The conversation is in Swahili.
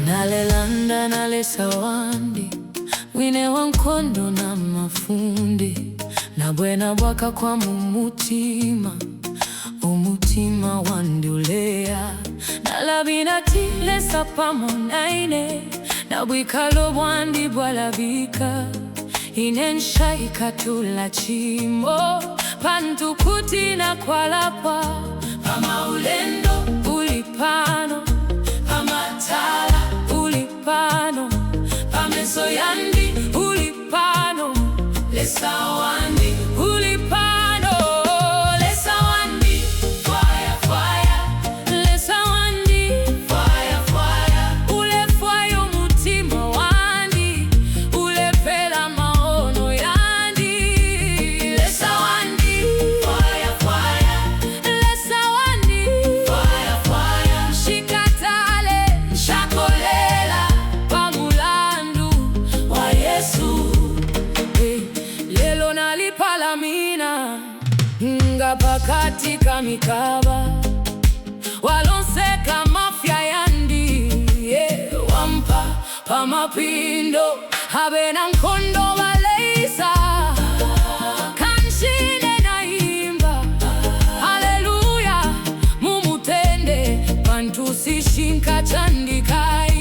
nalelanda nalesa wandi wine wankondo na mafundi nabwena bwaka kwa mumutima umutima wandulea nalabina tilesa pamonaine nabwikalo bwandi bwalabika inensha ikatula chimo pantukuti na kwalapa pama ulendo ulipano pamatala ulipano pameso yandi ulipano lesa wandi ulipano lesa wandi fire fire lesa wandi fire fire ule fire umutima wandi ule pela maono yandi lesa wandi fire fire lesa wandi fire fire shikatale shakolela pamulandu wa Yesu lelo nalipalamina ngapa katika mikaba walonseka mafya yandi wampa pamapindo habena nkondo waleisa kanshine naimba haleluya mumutende pantusishinka chandikaye